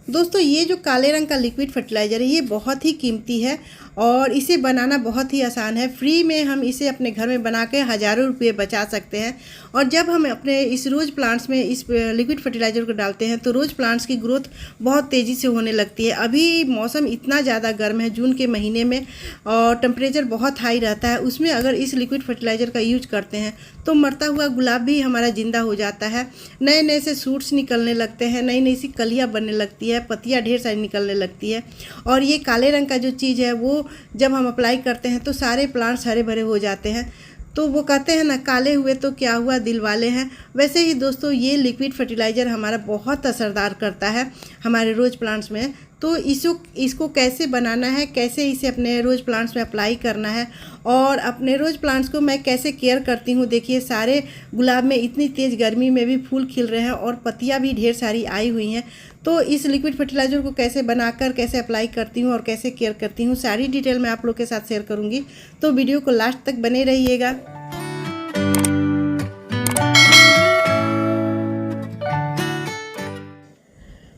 दोस्तों ये जो काले रंग का लिक्विड फर्टिलाइज़र है ये बहुत ही कीमती है और इसे बनाना बहुत ही आसान है। फ्री में हम इसे अपने घर में बना के हज़ारों रुपये बचा सकते हैं। और जब हम अपने इस रोज़ प्लांट्स में इस लिक्विड फर्टिलाइज़र को डालते हैं तो रोज़ प्लांट्स की ग्रोथ बहुत तेज़ी से होने लगती है। अभी मौसम इतना ज़्यादा गर्म है जून के महीने में और टेम्परेचर बहुत हाई रहता है, उसमें अगर इस लिक्विड फर्टिलाइज़र का यूज करते हैं तो मरता हुआ गुलाब भी हमारा ज़िंदा हो जाता है। नए नए से सूट्स निकलने लगते हैं, नई नई सी कलियाँ बनने लगती है, पत्तियाँ ढेर सारी निकलने लगती है। और ये काले रंग का जो चीज़ है वो जब हम अप्लाई करते हैं तो सारे प्लांट्स हरे भरे हो जाते हैं। तो वो कहते हैं ना, काले हुए तो क्या हुआ दिल वाले हैं। वैसे ही दोस्तों ये लिक्विड फर्टिलाइज़र हमारा बहुत असरदार करता है हमारे रोज़ प्लांट्स में। तो इसको कैसे बनाना है, कैसे इसे अपने रोज़ प्लांट्स में अप्लाई करना है और अपने रोज़ प्लांट्स को मैं कैसे केयर करती हूँ। देखिए सारे गुलाब में इतनी तेज़ गर्मी में भी फूल खिल रहे हैं और पत्तियाँ भी ढेर सारी आई हुई हैं। तो इस लिक्विड फर्टिलाइज़र को कैसे बनाकर कैसे अप्लाई करती हूँ और कैसे केयर करती हूँ, सारी डिटेल मैं आप लोग के साथ शेयर करूँगी। तो वीडियो को लास्ट तक बने रहिएगा।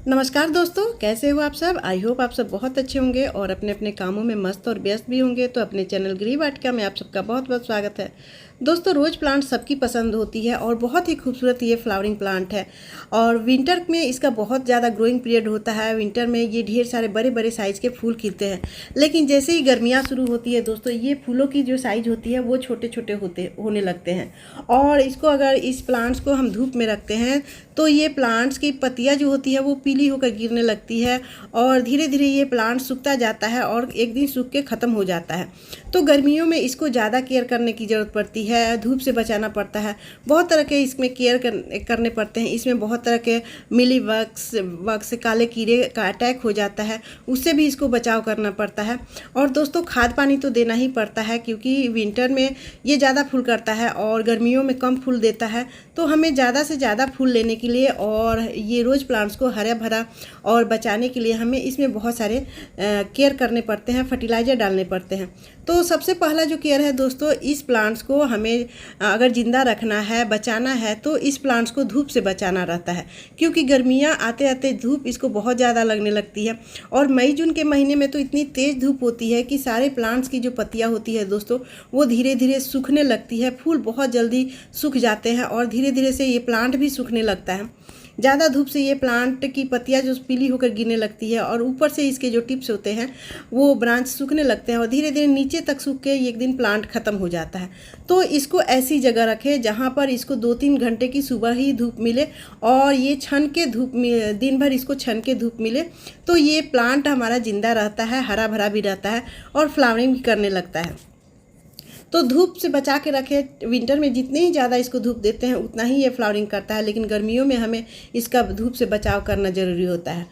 नमस्कार दोस्तों, कैसे हो आप सब। आई होप आप सब बहुत अच्छे होंगे और अपने अपने कामों में मस्त और व्यस्त भी होंगे। तो अपने चैनल गृह वाटिका में आप सबका बहुत बहुत स्वागत है। दोस्तों रोज़ प्लांट सबकी पसंद होती है और बहुत ही खूबसूरत ये फ्लावरिंग प्लांट है और विंटर में इसका बहुत ज़्यादा ग्रोइंग पीरियड होता है। विंटर में ये ढेर सारे बड़े बड़े साइज़ के फूल खिलते हैं, लेकिन जैसे ही गर्मियाँ शुरू होती है दोस्तों ये फूलों की जो साइज़ होती है वो छोटे छोटे होने लगते हैं। और इसको अगर इस प्लांट्स को हम धूप में रखते हैं तो ये प्लांट्स की पत्तियाँ जो होती है वो पीली होकर गिरने लगती है और धीरे धीरे ये प्लांट सूखता जाता है और एक दिन सूख के ख़त्म हो जाता है। तो गर्मियों में इसको ज़्यादा केयर करने की ज़रूरत पड़ती है, धूप से बचाना पड़ता है। बहुत तरह के इसमें केयर करने पड़ते हैं। इसमें बहुत तरह के मिली बग्स काले कीड़े का अटैक हो जाता है, उससे भी इसको बचाव करना पड़ता है। और दोस्तों खाद पानी तो देना ही पड़ता है क्योंकि विंटर में ये ज़्यादा फूल करता है और गर्मियों में कम फूल देता है। तो हमें ज़्यादा से ज़्यादा फूल लेने के लिए और ये रोज़ प्लांट्स को हरा भरा और बचाने के लिए हमें इसमें बहुत सारे केयर करने पड़ते हैं, फर्टिलाइज़र डालने पड़ते हैं। तो सबसे पहला जो केयर है दोस्तों, इस प्लांट्स को हमें अगर ज़िंदा रखना है, बचाना है तो इस प्लांट्स को धूप से बचाना रहता है क्योंकि गर्मियाँ आते आते धूप इसको बहुत ज़्यादा लगने लगती है। और मई जून के महीने में तो इतनी तेज़ धूप होती है कि सारे प्लांट्स की जो पत्तियाँ होती है दोस्तों वो धीरे धीरे सूखने लगती है, फूल बहुत जल्दी सूख जाते हैं और धीरे धीरे से ये प्लांट भी सूखने लगता है। ज़्यादा धूप से ये प्लांट की पत्तियाँ जो पीली होकर गिरने लगती है और ऊपर से इसके जो टिप्स होते हैं वो ब्रांच सूखने लगते हैं और धीरे धीरे नीचे तक सूख के एक दिन प्लांट ख़त्म हो जाता है। तो इसको ऐसी जगह रखें जहाँ पर इसको 2-3 घंटे की सुबह ही धूप मिले और ये छन के धूप दिन भर इसको छन के धूप मिले तो ये प्लांट हमारा ज़िंदा रहता है, हरा भरा भी रहता है और फ्लावरिंग भी करने लगता है। तो धूप से बचा के रखें। विंटर में जितनी ही ज़्यादा इसको धूप देते हैं उतना ही ये फ्लावरिंग करता है, लेकिन गर्मियों में हमें इसका धूप से बचाव करना ज़रूरी होता है।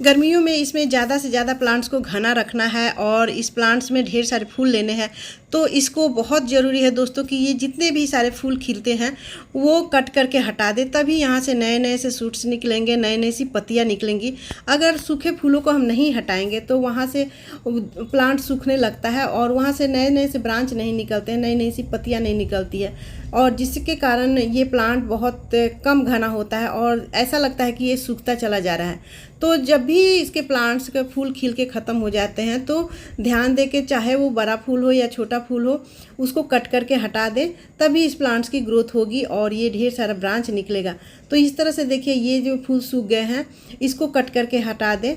गर्मियों में इसमें ज़्यादा से ज़्यादा प्लांट्स को घना रखना है और इस प्लांट्स में ढेर सारे फूल लेने हैं। तो इसको बहुत ज़रूरी है दोस्तों कि ये जितने भी सारे फूल खिलते हैं वो कट करके हटा दे, तभी यहाँ से नए नए से सूट्स निकलेंगे, नए नए सी पत्तियाँ निकलेंगी। अगर सूखे फूलों को हम नहीं हटाएंगे तो वहाँ से प्लांट सूखने लगता है और वहाँ से नए नए से ब्रांच नहीं निकलते हैं, नई नई सी पत्तियाँ नहीं निकलती है और जिसके कारण ये प्लांट बहुत कम घना होता है और ऐसा लगता है कि ये सूखता चला जा रहा है। तो जब भी इसके प्लांट्स के फूल खिल के ख़त्म हो जाते हैं तो ध्यान दे के, चाहे वो बड़ा फूल हो या छोटा फूल हो, उसको कट करके हटा दें, तभी इस प्लांट्स की ग्रोथ होगी और ये ढेर सारा ब्रांच निकलेगा। तो इस तरह से देखिए ये जो फूल सूख गए हैं इसको कट करके हटा दें।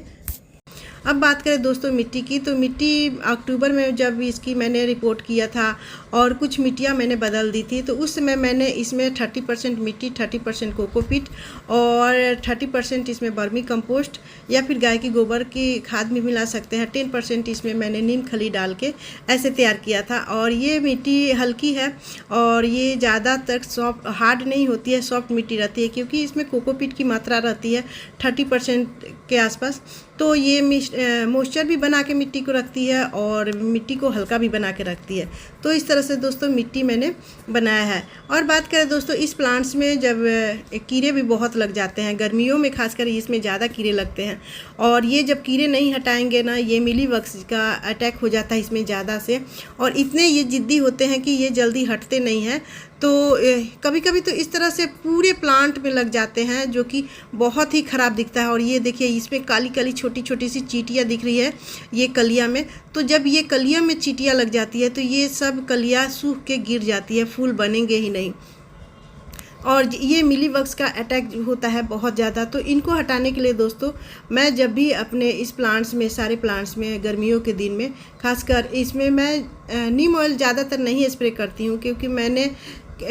अब बात करें दोस्तों मिट्टी की, तो मिट्टी अक्टूबर में जब इसकी मैंने रिपोर्ट किया था और कुछ मिट्टियाँ मैंने बदल दी थी, तो उस समय मैंने इसमें 30% मिट्टी, 30% कोकोपीट और 30% इसमें वर्मी कंपोस्ट या फिर गाय की गोबर की खाद भी मिला सकते हैं। 10% इसमें मैंने नीम खली डाल के ऐसे तैयार किया था। और ये मिट्टी हल्की है और ये ज़्यादातर सॉफ्ट हार्ड नहीं होती है, सॉफ्ट मिट्टी रहती है क्योंकि इसमें कोकोपीट की मात्रा रहती है 30% के आसपास। तो ये मॉइस्चर भी बना के मिट्टी को रखती है और मिट्टी को हल्का भी बना के रखती है। तो इस तरह से दोस्तों मिट्टी मैंने बनाया है। और बात करें दोस्तों इस प्लांट्स में जब कीड़े भी बहुत लग जाते हैं, गर्मियों में खासकर इसमें ज़्यादा कीड़े लगते हैं और ये जब कीड़े नहीं हटाएंगे ना, ये मिलीबग्स का अटैक हो जाता है इसमें ज़्यादा से और इतने ये ज़िद्दी होते हैं कि ये जल्दी हटते नहीं हैं। तो कभी कभी तो इस तरह से पूरे प्लांट में लग जाते हैं, जो कि बहुत ही ख़राब दिखता है। और ये देखिए इसमें काली काली छोटी छोटी सी चींटियाँ दिख रही है ये कलियाँ में। तो जब ये कलियाँ में चींटियाँ लग जाती है तो ये सब कलियाँ सूख के गिर जाती है, फूल बनेंगे ही नहीं। और ये मिलीबग्स का अटैक होता है बहुत ज़्यादा। तो इनको हटाने के लिए दोस्तों मैं जब भी अपने इस प्लांट्स में, सारे प्लांट्स में गर्मियों के दिन में खासकर इसमें मैं नीम ऑयल ज़्यादातर नहीं स्प्रे करती हूँ, क्योंकि मैंने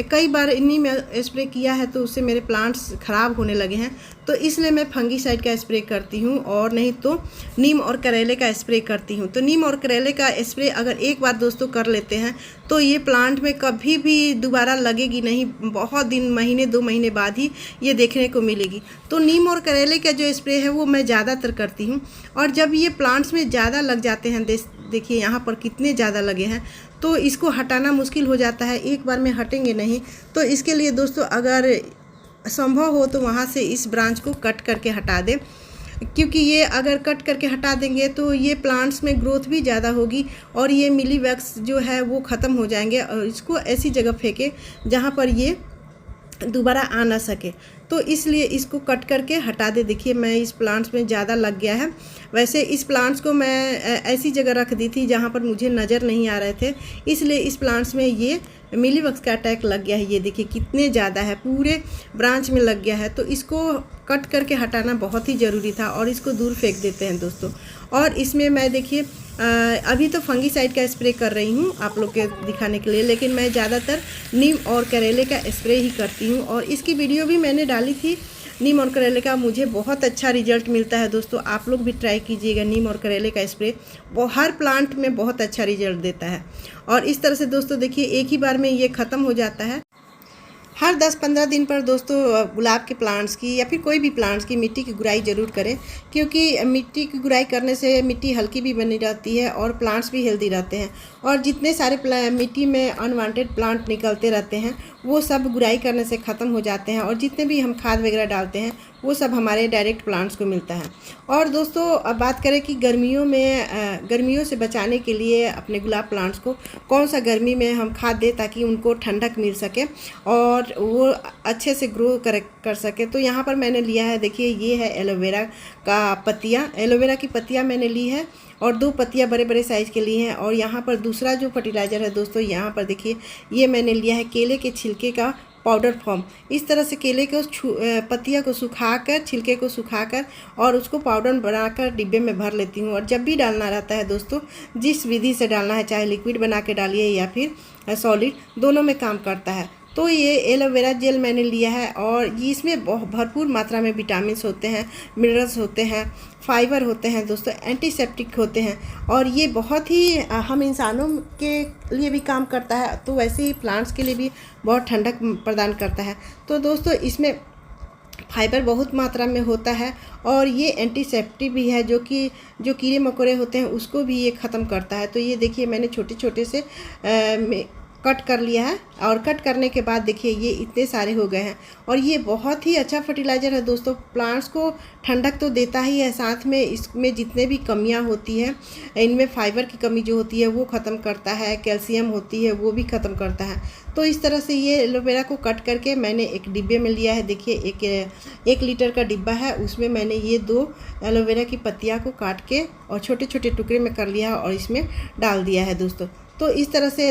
कई बार इन्हीं में स्प्रे किया है तो उससे मेरे प्लांट्स ख़राब होने लगे हैं। तो इसलिए मैं फंगीसाइड का स्प्रे करती हूँ, और नहीं तो नीम और करेले का स्प्रे करती हूँ। तो नीम और करेले का स्प्रे अगर एक बार दोस्तों कर लेते हैं तो ये प्लांट में कभी भी दोबारा लगेगी नहीं, बहुत दिन, महीने 2 महीने बाद ही ये देखने को मिलेगी। तो नीम और करेले का जो स्प्रे है वो मैं ज़्यादातर करती हूँ। और जब ये प्लांट्स में ज़्यादा लग जाते हैं, देखिए यहाँ पर कितने ज़्यादा लगे हैं, तो इसको हटाना मुश्किल हो जाता है, एक बार में हटेंगे नहीं। तो इसके लिए दोस्तों अगर संभव हो तो वहाँ से इस ब्रांच को कट करके हटा दें, क्योंकि ये अगर कट करके हटा देंगे तो ये प्लांट्स में ग्रोथ भी ज़्यादा होगी और ये मिलीबग्स जो है वो ख़त्म हो जाएंगे। और इसको ऐसी जगह फेंके जहाँ पर ये दोबारा आ ना सके। तो इसलिए इसको कट करके हटा दे। देखिए मैं इस प्लांट्स में ज़्यादा लग गया है। वैसे इस प्लांट्स को मैं ऐसी जगह रख दी थी जहाँ पर मुझे नज़र नहीं आ रहे थे, इसलिए इस प्लांट्स में ये मिलीबग्स का अटैक लग गया है। ये देखिए कितने ज़्यादा है, पूरे ब्रांच में लग गया है। तो इसको कट करके हटाना बहुत ही ज़रूरी था और इसको दूर फेंक देते हैं दोस्तों। और इसमें मैं देखिए अभी तो फंगीसाइड का स्प्रे कर रही हूँ आप लोग के दिखाने के लिए, लेकिन मैं ज़्यादातर नीम और करेले का स्प्रे ही करती हूँ। और इसकी वीडियो भी मैंने डाली थी नीम और करेले का, मुझे बहुत अच्छा रिजल्ट मिलता है दोस्तों। आप लोग भी ट्राई कीजिएगा, नीम और करेले का स्प्रे वो हर प्लांट में बहुत अच्छा रिजल्ट देता है। और इस तरह से दोस्तों देखिए एक ही बार में ये ख़त्म हो जाता है। हर 10-15 दिन पर दोस्तों गुलाब के प्लांट्स की या फिर कोई भी प्लांट्स की मिट्टी की गुड़ाई ज़रूर करें, क्योंकि मिट्टी की गुड़ाई करने से मिट्टी हल्की भी बनी रहती है और प्लांट्स भी हेल्दी रहते हैं। और जितने सारे मिट्टी में अनवांटेड प्लांट निकलते रहते हैं वो सब गुड़ाई करने से ख़त्म हो जाते हैं, और जितने भी हम खाद वगैरह डालते हैं वो सब हमारे डायरेक्ट प्लांट्स को मिलता है। और दोस्तों अब बात करें कि गर्मियों से बचाने के लिए अपने गुलाब प्लांट्स को कौन सा गर्मी में हम खाद दें ताकि उनको ठंडक मिल सके और वो अच्छे से ग्रो कर सके। तो यहाँ पर मैंने लिया है, देखिए ये है एलोवेरा का पत्तियाँ, एलोवेरा की पत्तियाँ मैंने ली है और 2 पत्तियाँ बड़े बड़े साइज़ के लिए हैं। और यहाँ पर दूसरा जो फर्टिलाइज़र है दोस्तों, यहाँ पर देखिए ये मैंने लिया है केले के छिलके का पाउडर फॉर्म। इस तरह से केले को पत्तियाँ को सुखाकर, छिलके को सुखाकर और उसको पाउडर बनाकर डिब्बे में भर लेती हूँ। और जब भी डालना रहता है दोस्तों, जिस विधि से डालना है, चाहे लिक्विड बना के डालिए या फिर सॉलिड, दोनों में काम करता है। तो ये एलोवेरा जेल मैंने लिया है और इसमें भरपूर मात्रा में विटामिन्स होते हैं, मिनरल्स होते हैं, फाइबर होते हैं दोस्तों, एंटीसेप्टिक होते हैं। और ये बहुत ही हम इंसानों के लिए भी काम करता है, तो वैसे ही प्लांट्स के लिए भी बहुत ठंडक प्रदान करता है। तो दोस्तों इसमें फाइबर बहुत मात्रा में होता है और ये एंटीसेप्टिक भी है, जो कीड़े मकोड़े होते हैं उसको भी ये ख़त्म करता है। तो ये देखिए मैंने छोटे छोटे से कट कर लिया है और कट करने के बाद देखिए ये इतने सारे हो गए हैं। और ये बहुत ही अच्छा फर्टिलाइज़र है दोस्तों, प्लांट्स को ठंडक तो देता ही है, साथ में इसमें जितने भी कमियां होती हैं, इनमें फाइबर की कमी जो होती है वो ख़त्म करता है, कैल्शियम होती है वो भी ख़त्म करता है। तो इस तरह से ये एलोवेरा को कट करके मैंने एक डिब्बे में लिया है। देखिए 1 लीटर का डिब्बा है, उसमें मैंने ये 2 एलोवेरा की पत्तियाँ को काट के और छोटे छोटे टुकड़े में कर लिया और इसमें डाल दिया है दोस्तों। तो इस तरह से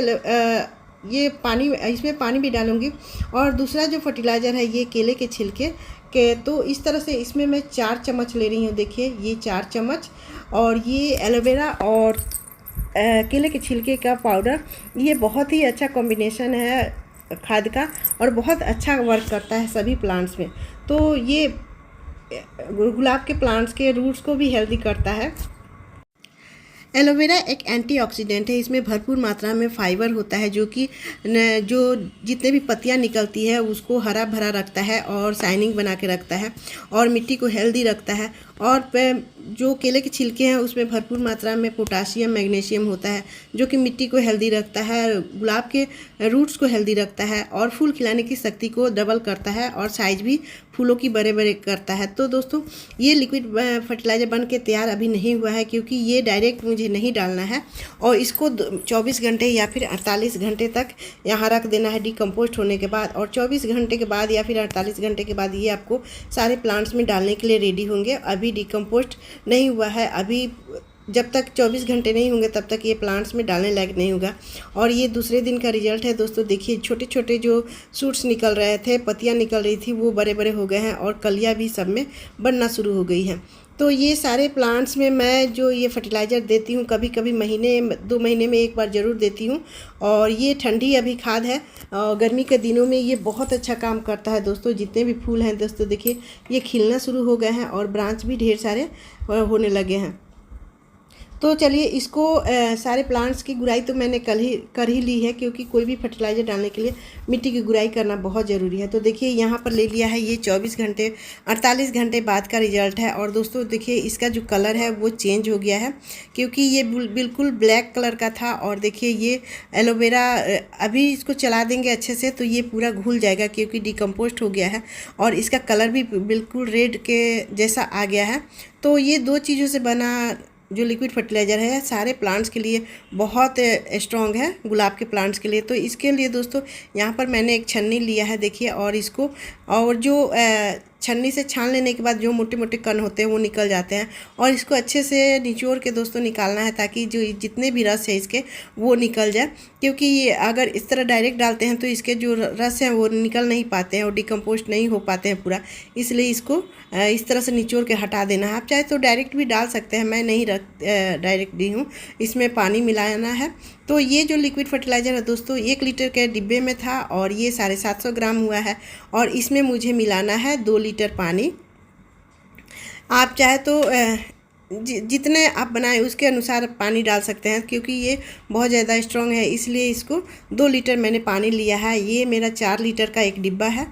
ये पानी, इसमें पानी भी डालूंगी। और दूसरा जो फर्टिलाइज़र है ये केले के छिलके के, तो इस तरह से इसमें मैं 4 चम्मच ले रही हूँ। देखिए ये 4 चम्मच, और ये एलोवेरा और केले के छिलके का पाउडर, ये बहुत ही अच्छा कॉम्बिनेशन है खाद का और बहुत अच्छा वर्क करता है सभी प्लांट्स में। तो ये गुलाब के प्लांट्स के रूट्स को भी हेल्दी करता है। एलोवेरा एक एंटीऑक्सीडेंट है, इसमें भरपूर मात्रा में फाइबर होता है जो जितने भी पत्तियां निकलती है उसको हरा भरा रखता है और शाइनिंग बना के रखता है और मिट्टी को हेल्दी रखता है। और जो केले के छिलके हैं उसमें भरपूर मात्रा में पोटाशियम मैग्नीशियम होता है, जो कि मिट्टी को हेल्दी रखता है, गुलाब के रूट्स को हेल्दी रखता है और फूल खिलाने की शक्ति को डबल करता है और साइज भी फूलों की बड़े बड़े करता है। तो दोस्तों ये लिक्विड फर्टिलाइज़र बन के तैयार अभी नहीं हुआ है, क्योंकि ये डायरेक्ट मुझे नहीं डालना है और इसको 24 घंटे या फिर 48 घंटे तक यहाँ रख देना है डिकम्पोस्ट होने के बाद। और 24 घंटे के बाद या फिर 48 घंटे के बाद ये आपको सारे प्लांट्स में डालने के लिए रेडी होंगे। अभी डिकम्पोस्ट नहीं हुआ है, अभी जब तक 24 घंटे नहीं होंगे तब तक ये प्लांट्स में डालने लायक नहीं होगा। और ये दूसरे दिन का रिजल्ट है दोस्तों। देखिए छोटे छोटे जो सूट्स निकल रहे थे, पत्तियां निकल रही थी, वो बड़े बड़े हो गए हैं और कलियां भी सब में बनना शुरू हो गई हैं। तो ये सारे प्लांट्स में मैं जो ये फर्टिलाइज़र देती हूँ, कभी कभी महीने 2 महीने में एक बार ज़रूर देती हूँ। और ये ठंडी अभी खाद है, गर्मी के दिनों में ये बहुत अच्छा काम करता है दोस्तों। जितने भी फूल हैं दोस्तों देखिए ये खिलना शुरू हो गए हैं और ब्रांच भी ढेर सारे होने लगे हैं। तो चलिए इसको सारे प्लांट्स की गुड़ाई तो मैंने कर ही ली है, क्योंकि कोई भी फर्टिलाइज़र डालने के लिए मिट्टी की गुड़ाई करना बहुत ज़रूरी है। तो देखिए यहाँ पर ले लिया है, ये 24 घंटे 48 घंटे बाद का रिजल्ट है। और दोस्तों देखिए इसका जो कलर है वो चेंज हो गया है, क्योंकि ये बिल्कुल ब्लैक कलर का था। और देखिए ये एलोवेरा अभी इसको चला देंगे अच्छे से तो ये पूरा घुल जाएगा, क्योंकि डिकम्पोस्ट हो गया है और इसका कलर भी बिल्कुल रेड के जैसा आ गया है। तो ये 2 चीज़ों से बना जो लिक्विड फर्टिलाइज़र है सारे प्लांट्स के लिए बहुत स्ट्रॉन्ग है, गुलाब के प्लांट्स के लिए। तो इसके लिए दोस्तों यहाँ पर मैंने एक छन्नी लिया है देखिए, और इसको और जो छन्नी से छान लेने के बाद जो मोटे मोटे कण होते हैं वो निकल जाते हैं। और इसको अच्छे से निचोड़ के दोस्तों निकालना है, ताकि जो जितने भी रस है इसके वो निकल जाए। क्योंकि ये अगर इस तरह डायरेक्ट डालते हैं तो इसके जो रस हैं वो निकल नहीं पाते हैं और डिकम्पोस्ट नहीं हो पाते हैं पूरा, इसलिए इसको इस तरह से निचोड़ के हटा देना है। आप चाहे तो डायरेक्ट भी डाल सकते हैं, मैं नहीं डायरेक्ट दी हूँ, इसमें पानी मिलाना है। तो ये जो लिक्विड फर्टिलाइज़र है दोस्तों 1 लीटर के डिब्बे में था और ये 750 ग्राम हुआ है और इसमें मुझे मिलाना है 2 लीटर पानी। आप चाहे तो जितने आप बनाएं उसके अनुसार पानी डाल सकते हैं, क्योंकि ये बहुत ज़्यादा स्ट्रॉन्ग है, इसलिए इसको 2 लीटर मैंने पानी लिया है। ये मेरा 4 लीटर का एक डिब्बा है।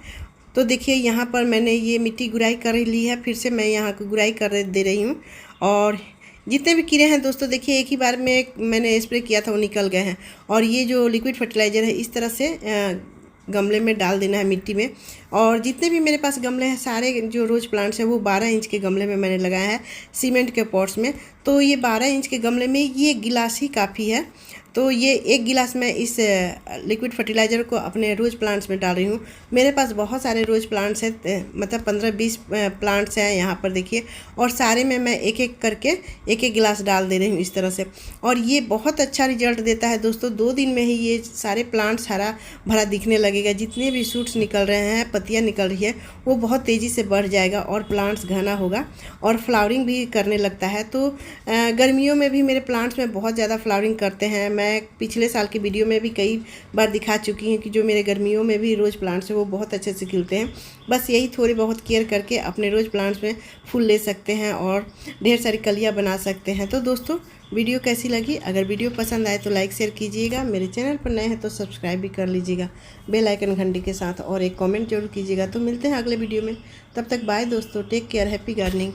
तो देखिए यहाँ पर मैंने ये मिट्टी गुड़ाई कर ली है, फिर से मैं यहाँ को गुड़ाई कर दे रही हूँ। और जितने भी कीड़े हैं दोस्तों देखिए एक ही बार में मैंने स्प्रे किया था वो निकल गए हैं। और ये जो लिक्विड फर्टिलाइज़र है इस तरह से गमले में डाल देना है मिट्टी में। और जितने भी मेरे पास गमले हैं सारे जो रोज़ प्लांट्स हैं वो 12 इंच के गमले में मैंने लगाया है, सीमेंट के पॉट्स में। तो ये 12 इंच के गमले में ये गिलास ही काफ़ी है। तो ये 1 गिलास मैं इस लिक्विड फर्टिलाइज़र को अपने रोज़ प्लांट्स में डाल रही हूँ। मेरे पास बहुत सारे रोज़ प्लांट्स हैं, मतलब 15-20 प्लांट्स हैं यहाँ पर देखिए, और सारे में मैं एक एक करके एक एक गिलास डाल दे रही हूँ इस तरह से। और ये बहुत अच्छा रिजल्ट देता है दोस्तों। 2 दिन में ही ये सारे प्लांट्स हरा भरा दिखने लगेगा। जितने भी शूट्स निकल रहे हैं, पत्तियाँ निकल रही है, वो बहुत तेज़ी से बढ़ जाएगा और प्लांट्स घना होगा और फ्लावरिंग भी करने लगता है। तो गर्मियों में भी मेरे प्लांट्स में बहुत ज़्यादा फ्लावरिंग करते हैं। मैं पिछले साल की वीडियो में भी कई बार दिखा चुकी हूँ कि जो मेरे गर्मियों में भी रोज़ प्लांट्स हैं वो बहुत अच्छे से खिलते हैं। बस यही थोड़ी बहुत केयर करके अपने रोज़ प्लांट्स में फूल ले सकते हैं और ढेर सारी कलियाँ बना सकते हैं। तो दोस्तों वीडियो कैसी लगी? अगर वीडियो पसंद आए तो लाइक शेयर कीजिएगा, मेरे चैनल पर नए हैं तो सब्सक्राइब भी कर लीजिएगा बेल आइकन घंटी के साथ, और एक कमेंट जरूर कीजिएगा। तो मिलते हैं अगले वीडियो में, तब तक बाय दोस्तों, टेक केयर, हैप्पी गार्डनिंग।